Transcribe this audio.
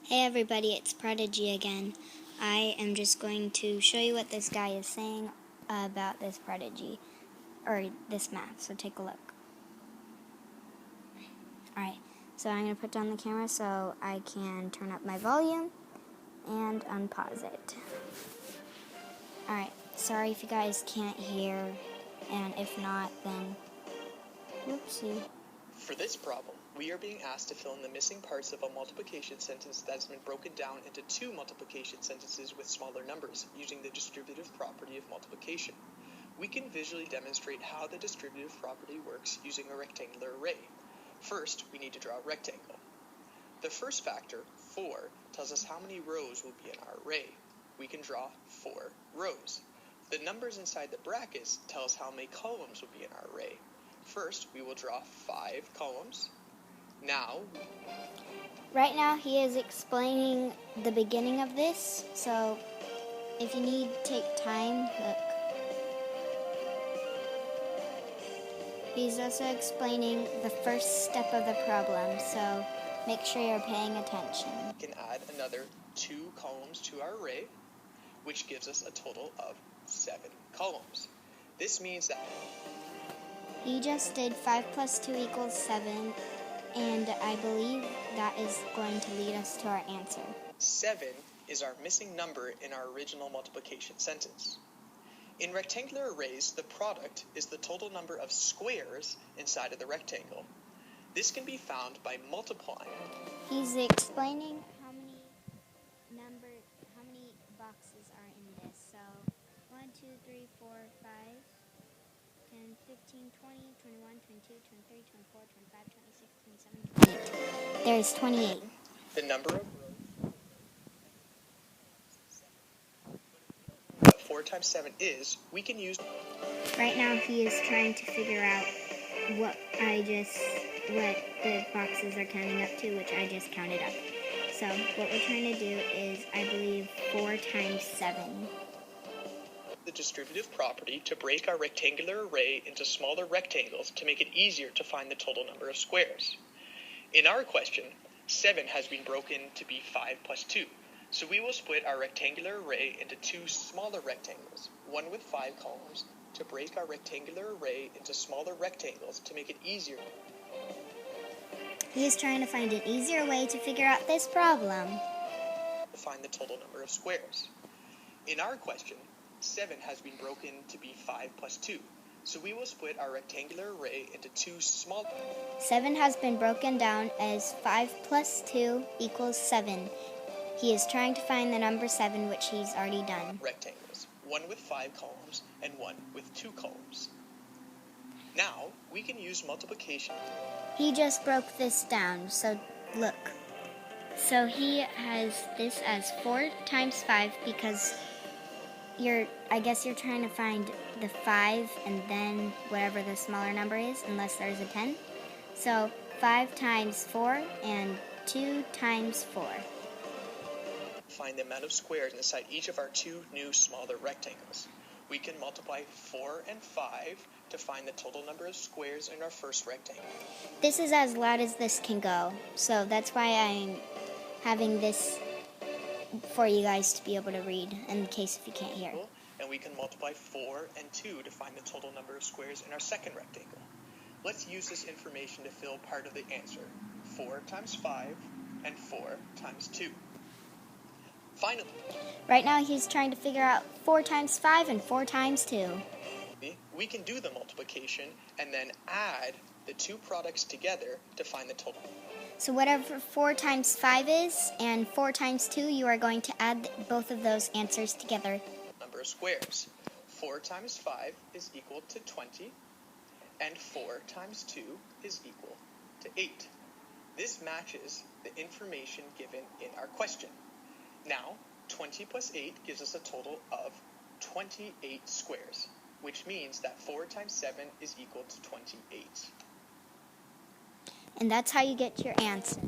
Hey everybody, it's Prodigy again. I am just going to show you what this guy is saying about this Prodigy, or this math, so take a look. Alright, so I'm going to put down the camera so I can turn up my volume and unpause it. Alright, sorry if you guys can't hear, and if not, then whoopsie. For this problem, we are being asked to fill in the missing parts of a multiplication sentence that has been broken down into two multiplication sentences with smaller numbers using the distributive property of multiplication. We can visually demonstrate how the distributive property works using a rectangular array. First, we need to draw a rectangle. The first factor, 4, tells us how many rows will be in our array. We can draw 4 rows. The numbers inside the brackets tell us how many columns will be in our array. First, we will draw 5 columns. Right now he is explaining the beginning of this, so if you need to take time, look. He's also explaining the first step of the problem, so make sure you're paying attention. We can add another 2 columns to our array, which gives us a total of 7 columns. This means that he just did 5 plus 2 equals 7, and I believe that is going to lead us to our answer. 7 is our missing number in our original multiplication sentence. In rectangular arrays, the product is the total number of squares inside of the rectangle. This can be found by multiplying. He's explaining how many boxes are in this. So 1, 2, 3, 4, 5, 10, 15, 20, 21, 22, 23, 24, 25, 26, 27, 28. There's 28. The number of rows. What 4 times 7 is, we can use. Right now he is trying to figure out what the boxes are counting up to, which I just counted up. So what we're trying to do is, I believe, 4 times 7. The distributive property to break our rectangular array into smaller rectangles to make it easier to find the total number of squares. In our question, 7 has been broken to be 5 plus 2, so we will split our rectangular array into 2 smaller rectangles, one with 5 columns, to break our rectangular array into smaller rectangles to make it easier. He is trying to find an easier way to figure out this problem. To find the total number of squares. In our question, 7 has been broken to be 5 plus 2, so we will split our rectangular array into 2 small. 7 has been broken down as 5 plus 2 equals 7. He is trying to find the number 7, which he's already done. Rectangles, one with 5 columns and one with 2 columns. Now, we can use multiplication. He just broke this down, so look. So he has this as 4 times 5 because I guess you're trying to find the 5 and then whatever the smaller number is, unless there's a 10. So 5 times 4 and 2 times 4. Find the amount of squares inside each of our 2 new smaller rectangles. We can multiply 4 and 5 to find the total number of squares in our first rectangle. This is as loud as this can go, so that's why I'm having this for you guys to be able to read, in case if you can't hear. And we can multiply 4 and 2 to find the total number of squares in our second rectangle. Let's use this information to fill part of the answer. 4 times 5 and 4 times 2. Finally, right now he's trying to figure out 4 times 5 and 4 times 2. We can do the multiplication and then add the 2 products together to find the total. So whatever 4 times 5 is and 4 times 2, you are going to add both of those answers together. Number of squares. 4 times 5 is equal to 20, and 4 times 2 is equal to 8. This matches the information given in our question. Now, 20 plus 8 gives us a total of 28 squares, which means that 4 times 7 is equal to 28. And that's how you get your answer.